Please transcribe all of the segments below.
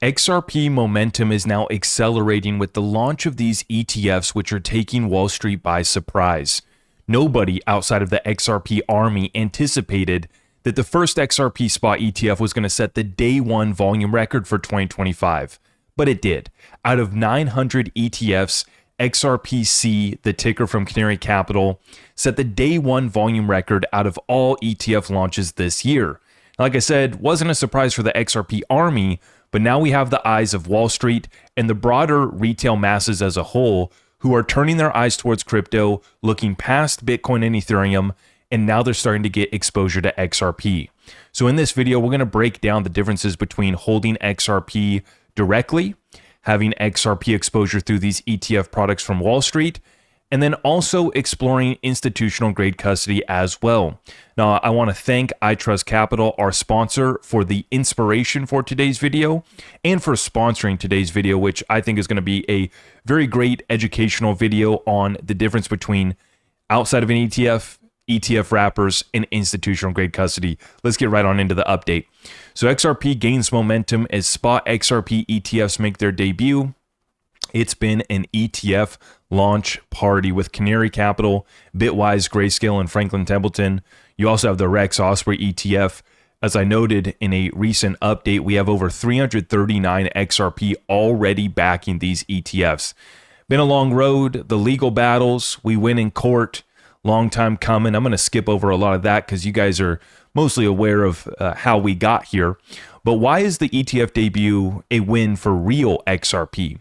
XRP momentum is now accelerating with the launch of these ETFs, which are taking Wall Street by surprise. Nobody outside of the XRP army anticipated that the first XRP spot ETF was going to set the day one volume record for 2025, but it did. Out of 900 ETFs, XRPC, the ticker from Canary Capital, set the day one volume record out of all ETF launches this year. Like I said, wasn't a surprise for the XRP army, but now we have the eyes of Wall Street and the broader retail masses as a whole who are turning their eyes towards crypto, looking past Bitcoin and Ethereum, and now they're starting to get exposure to XRP. So in this video, we're going to break down the differences between holding XRP directly, having XRP exposure through these ETF products from Wall Street, and then also exploring institutional grade custody as well. Now, I want to thank iTrust our sponsor, for the inspiration for today's video and for sponsoring today's video, which I think is going to be a very great educational video on the difference between outside of an ETF, ETF wrappers, and institutional grade custody. Let's get right on into the update. So XRP gains momentum as spot XRP ETFs make their debut. It's been an ETF launch party with Canary Capital, Bitwise, Grayscale, and Franklin Templeton. You also have the Rex Osprey ETF. As I noted in a recent update, we have over 339 XRP already backing these ETFs. Been a long road, the legal battles, we win in court, long time coming. I'm going to skip over a lot of that because you guys are mostly aware of how we got here. But why is the ETF debut a win for real XRP?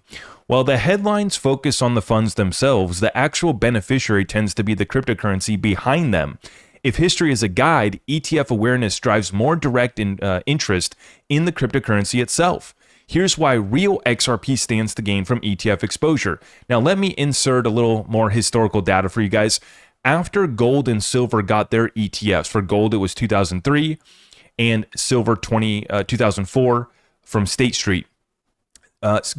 While the headlines focus on the funds themselves, the actual beneficiary tends to be the cryptocurrency behind them. If history is a guide, ETF awareness drives more direct interest in the cryptocurrency itself. Here's why real XRP stands to gain from ETF exposure. Now, let me insert a little more historical data for you guys. After gold and silver got their ETFs, for gold it was 2003 and silver 2004 from State Street.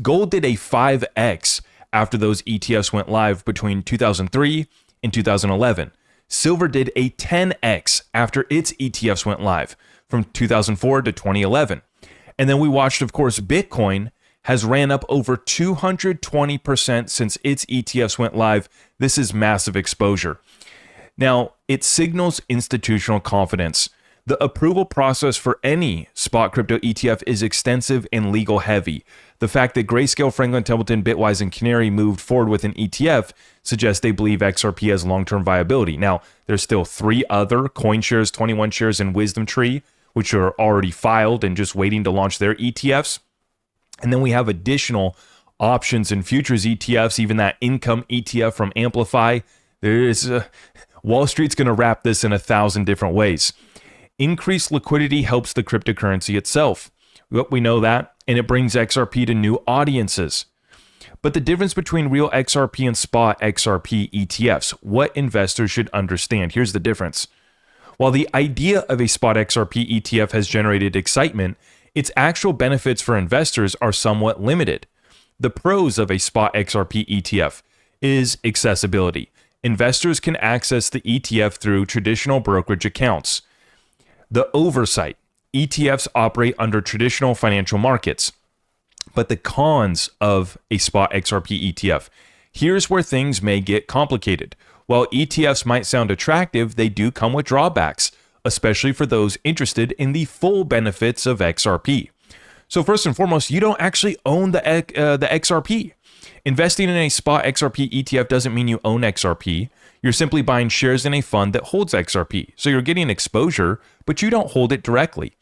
Gold did a 5x after those ETFs went live between 2003 and 2011. Silver did a 10x after its ETFs went live from 2004 to 2011. And then we watched, of course, Bitcoin has ran up over 220% since its ETFs went live. This is massive exposure. Now, it signals institutional confidence. The approval process for any spot crypto ETF is extensive and legal heavy. The fact that Grayscale, Franklin Templeton, Bitwise, and Canary moved forward with an ETF suggests they believe XRP has long-term viability. Now, there's still 3 other CoinShares, 21 Shares, and WisdomTree, which are already filed and just waiting to launch their ETFs. And then we have additional options and futures ETFs, even that income ETF from Amplify. Wall Street's going to wrap this in 1,000 different ways. Increased liquidity helps the cryptocurrency itself. We know that, and it brings XRP to new audiences. But the difference between real XRP and spot XRP ETFs, what investors should understand. Here's the difference. While the idea of a spot XRP ETF has generated excitement, its actual benefits for investors are somewhat limited. The pros of a spot XRP ETF is accessibility. Investors can access the ETF through traditional brokerage accounts. The oversight. ETFs operate under traditional financial markets. But the cons of a spot XRP ETF. Here's where things may get complicated. While ETFs might sound attractive, they do come with drawbacks, especially for those interested in the full benefits of XRP. So first and foremost, you don't actually own the XRP. Investing in a spot XRP ETF doesn't mean you own XRP. You're simply buying shares in a fund that holds XRP. So you're getting exposure, but you don't hold it directly.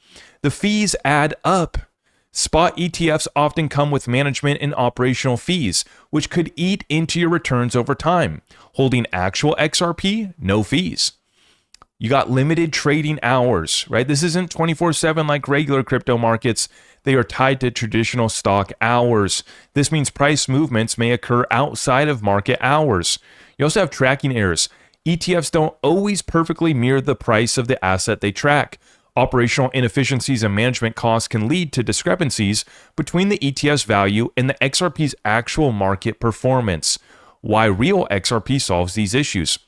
The fees add up. Spot ETFs often come with management and operational fees, which could eat into your returns over time. Holding actual XRP, no fees. You got limited trading hours, right? This isn't 24/7 like regular crypto markets. They are tied to traditional stock hours. This means price movements may occur outside of market hours. You also have tracking errors. ETFs don't always perfectly mirror the price of the asset they track. Operational inefficiencies and management costs can lead to discrepancies between the ETF's value and the XRP's actual market performance. Why real XRP solves these issues.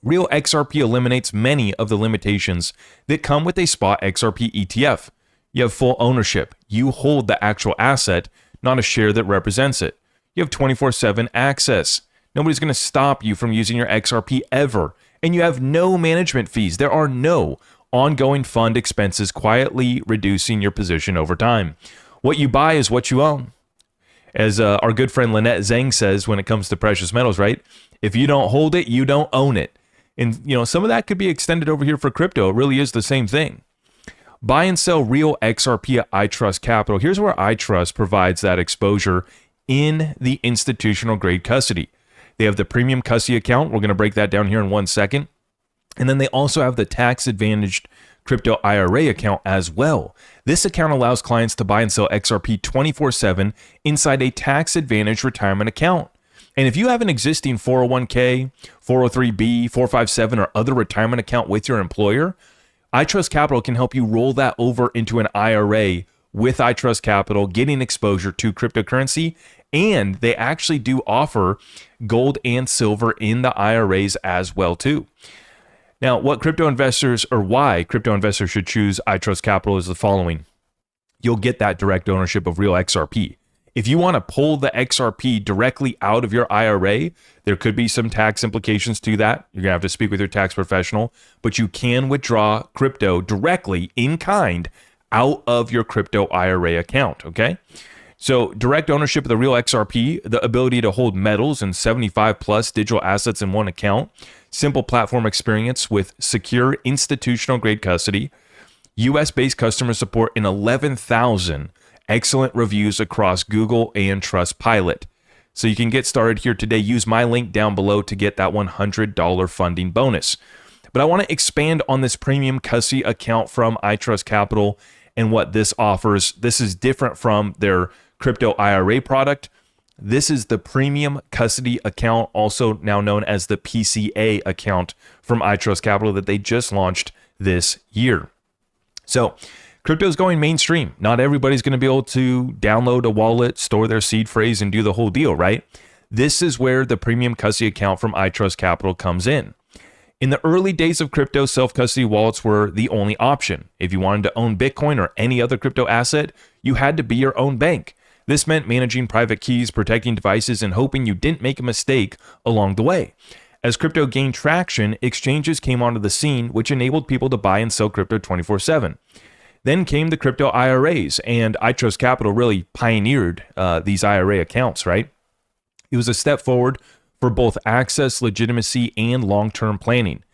Real XRP eliminates many of the limitations that come with a spot XRP ETF. You have full ownership. You hold the actual asset, not a share that represents it. You have 24/7 access. Nobody's going to stop you from using your XRP ever. And you have no management fees. There are no ongoing fund expenses, quietly reducing your position over time. What you buy is what you own. As our good friend Lynette Zhang says when it comes to precious metals, right? If you don't hold it, you don't own it. And some of that could be extended over here for crypto. It really is the same thing. Buy and sell real XRP at iTrust Capital. Here's where iTrust provides that exposure in the institutional grade custody. They have the premium custody account. We're going to break that down here in 1 second. And then they also have the tax advantaged crypto IRA account as well. This account allows clients to buy and sell XRP 24/7 inside a tax advantaged retirement account. And if you have an existing 401k, 403b, 457, or other retirement account with your employer, iTrust Capital can help you roll that over into an IRA with iTrust Capital, getting exposure to cryptocurrency. And they actually do offer gold and silver in the IRAs as well too. Now, why crypto investors should choose iTrust Capital is the following. You'll get that direct ownership of real XRP. If you want to pull the XRP directly out of your IRA, there could be some tax implications to that. You're going to have to speak with your tax professional, but you can withdraw crypto directly in kind out of your crypto IRA account, okay? So direct ownership of the real XRP, the ability to hold metals and 75 plus digital assets in one account, simple platform experience with secure institutional grade custody, US-based customer support, and 11,000 excellent reviews across Google and Trustpilot. So you can get started here today. Use my link down below to get that $100 funding bonus. But I want to expand on this premium custody account from iTrust Capital and what this offers. This is different from their crypto IRA product. This is the premium custody account, also now known as the PCA account from iTrust Capital that they just launched this year. So crypto is going mainstream. Not everybody's going to be able to download a wallet, store their seed phrase, and do the whole deal, right? This is where the premium custody account from iTrust Capital comes in. In the early days of crypto, self-custody wallets were the only option. If you wanted to own Bitcoin or any other crypto asset, you had to be your own bank. This meant managing private keys, protecting devices, and hoping you didn't make a mistake along the way. As crypto gained traction, exchanges came onto the scene, which enabled people to buy and sell crypto 24/7. Then came the crypto IRAs, and iTrust Capital really pioneered these IRA accounts, right? It was a step forward for both access, legitimacy, and long-term planning.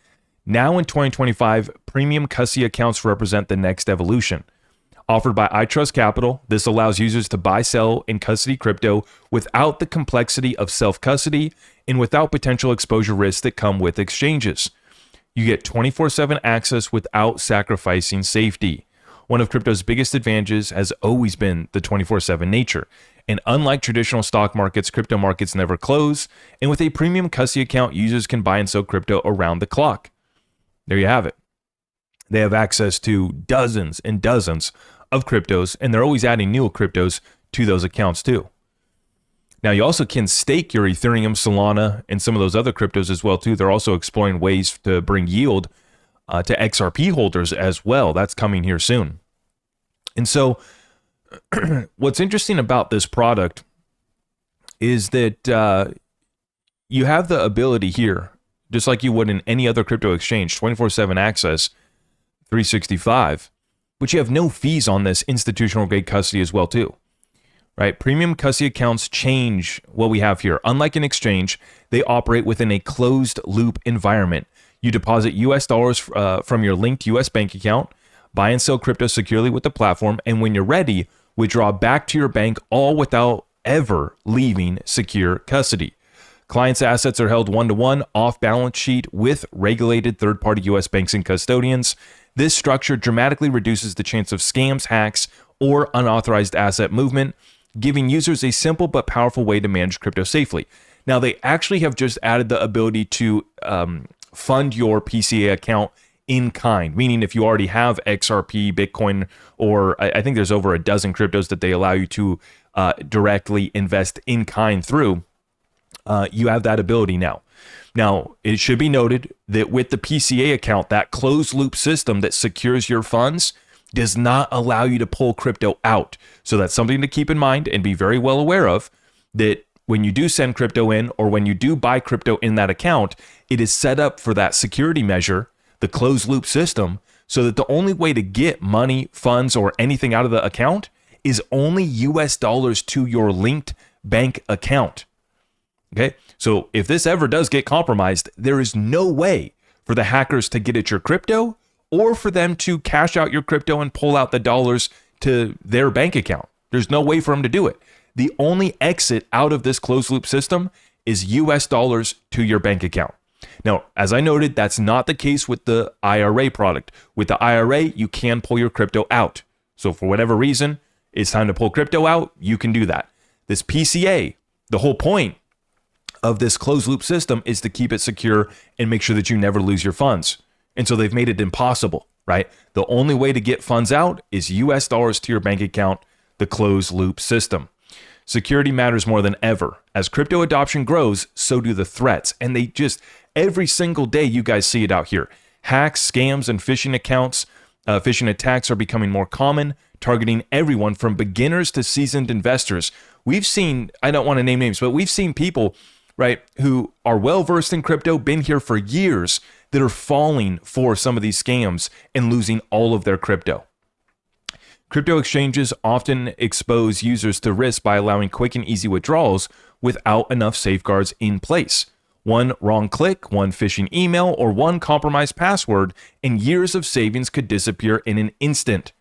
Now in 2025, premium custody accounts represent the next evolution. Offered by iTrust Capital, this allows users to buy, sell, and custody crypto without the complexity of self-custody and without potential exposure risks that come with exchanges. You get 24/7 access without sacrificing safety. One of crypto's biggest advantages has always been the 24/7 nature. And unlike traditional stock markets, crypto markets never close. And with a premium custody account, users can buy and sell crypto around the clock. There you have it. They have access to dozens and dozens of cryptos, and they're always adding new cryptos to those accounts too. Now, you also can stake your Ethereum, Solana, and some of those other cryptos as well too. They're also exploring ways to bring yield to XRP holders as well. That's coming here soon. And so what's interesting about this product is that you have the ability here, just like you would in any other crypto exchange, 24/7 access, 365, but you have no fees on this institutional grade custody as well too, right? Premium custody accounts change what we have here. Unlike an exchange, they operate within a closed loop environment. You deposit US dollars from your linked US bank account, buy and sell crypto securely with the platform, and when you're ready, withdraw back to your bank, all without ever leaving secure custody. Clients' assets are held one-to-one off balance sheet with regulated third-party US banks and custodians. This structure dramatically reduces the chance of scams, hacks, or unauthorized asset movement, giving users a simple but powerful way to manage crypto safely. Now, they actually have just added the ability to fund your PCA account in kind, meaning if you already have XRP, Bitcoin, or I think there's over a dozen cryptos that they allow you to directly invest in kind through, you have that ability now. Now, it should be noted that with the PCA account, that closed loop system that secures your funds, does not allow you to pull crypto out. So that's something to keep in mind and be very well aware of, that when you do send crypto in or when you do buy crypto in that account, it is set up for that security measure, the closed loop system, so that the only way to get money, funds, or anything out of the account is only US dollars to your linked bank account. Okay, so if this ever does get compromised, there is no way for the hackers to get at your crypto or for them to cash out your crypto and pull out the dollars to their bank account. There's no way for them to do it. The only exit out of this closed loop system is US dollars to your bank account. Now, as I noted, that's not the case with the IRA product. With the IRA, you can pull your crypto out. So for whatever reason, it's time to pull crypto out, you can do that. This PCA, the whole point of this closed loop system is to keep it secure and make sure that you never lose your funds. And so they've made it impossible, right? The only way to get funds out is US dollars to your bank account, the closed loop system. Security matters more than ever. As crypto adoption grows, so do the threats. And they just, every single day, you guys see it out here. Hacks, scams, and phishing attacks are becoming more common, targeting everyone from beginners to seasoned investors. We've seen, I don't want to name names, but we've seen people, right, who are well-versed in crypto, been here for years, that are falling for some of these scams and losing all of their crypto. Crypto exchanges often expose users to risk by allowing quick and easy withdrawals without enough safeguards in place. One wrong click, one phishing email, or one compromised password, and years of savings could disappear in an instant.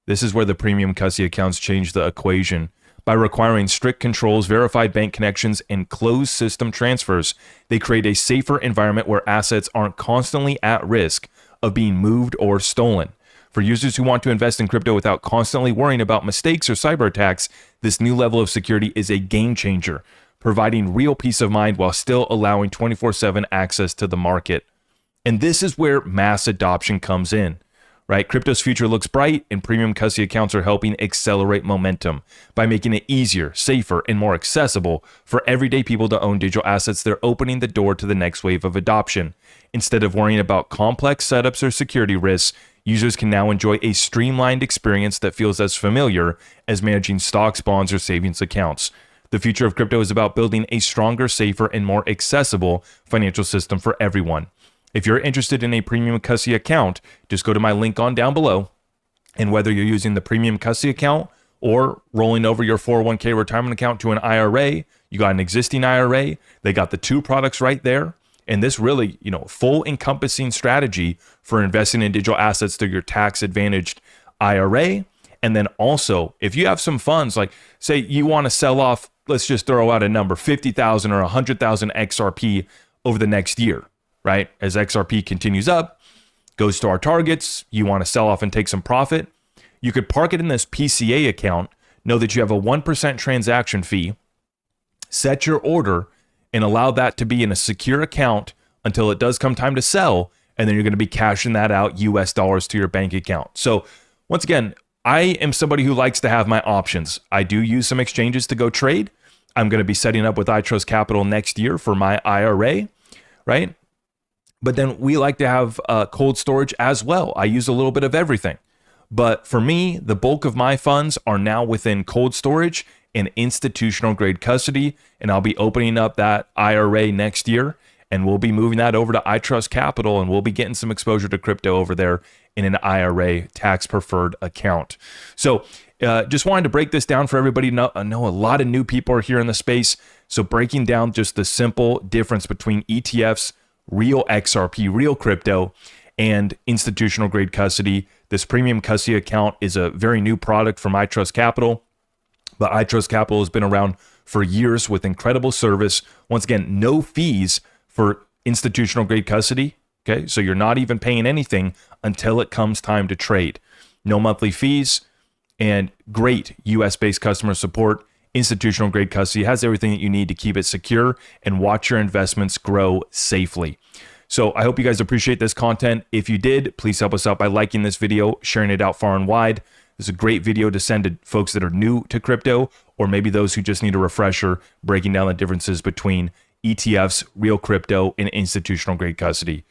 This is where the premium custody accounts change the equation. By requiring strict controls, verified bank connections, and closed system transfers, they create a safer environment where assets aren't constantly at risk of being moved or stolen. For users who want to invest in crypto without constantly worrying about mistakes or cyber attacks, this new level of security is a game changer, providing real peace of mind while still allowing 24/7 access to the market. And this is where mass adoption comes in, right? Crypto's future looks bright, and premium custody accounts are helping accelerate momentum by making it easier, safer, and more accessible for everyday people to own digital assets. They're opening the door to the next wave of adoption. Instead of worrying about complex setups or security risks, users can now enjoy a streamlined experience that feels as familiar as managing stocks, bonds, or savings accounts. The future of crypto is about building a stronger, safer, and more accessible financial system for everyone. If you're interested in a premium custody account, just go to my link on down below. And whether you're using the premium custody account or rolling over your 401k retirement account to an IRA, you got an existing IRA, they got the two products right there. And this really, full encompassing strategy for investing in digital assets through your tax advantaged IRA. And then also, if you have some funds, like say you want to sell off, let's just throw out a number, 50,000 or 100,000 XRP over the next year, right? As XRP continues up, goes to our targets, you want to sell off and take some profit, you could park it in this PCA account, know that you have a 1% transaction fee, set your order, and allow that to be in a secure account until it does come time to sell, and then you're going to be cashing that out US dollars to your bank account. So once again, I am somebody who likes to have my options. I do use some exchanges to go trade. I'm going to be setting up with iTrust Capital next year for my IRA, right? But then we like to have cold storage as well. I use a little bit of everything. But for me, the bulk of my funds are now within cold storage and institutional grade custody, and I'll be opening up that IRA next year, and we'll be moving that over to iTrust Capital, and we'll be getting some exposure to crypto over there in an IRA tax preferred account. So just wanted to break this down for everybody. I know a lot of new people are here in the space, so breaking down just the simple difference between ETFs, real XRP, real crypto, and institutional grade custody. This premium custody account is a very new product from iTrust Capital. But iTrust Capital has been around for years with incredible service. Once again, no fees for institutional grade custody. Okay, so you're not even paying anything until it comes time to trade. No monthly fees and great US-based customer support. Institutional grade custody has everything that you need to keep it secure and watch your investments grow safely. So I hope you guys appreciate this content. If you did, please help us out by liking this video, sharing it out far and wide. This is a great video to send to folks that are new to crypto, or maybe those who just need a refresher, breaking down the differences between ETFs, real crypto, and institutional grade custody.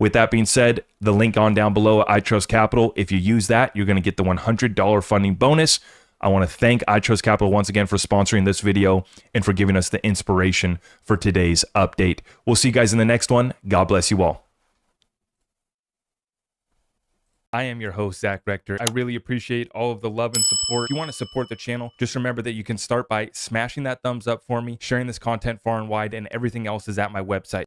With that being said, the link on down below at iTrust Capital, if you use that, you're going to get the $100 funding bonus. I want to thank iTrust Capital once again for sponsoring this video and for giving us the inspiration for today's update. We'll see you guys in the next one. God bless you all. I am your host, Zach Rector. I really appreciate all of the love and support. If you want to support the channel, just remember that you can start by smashing that thumbs up for me, sharing this content far and wide, and everything else is at my website.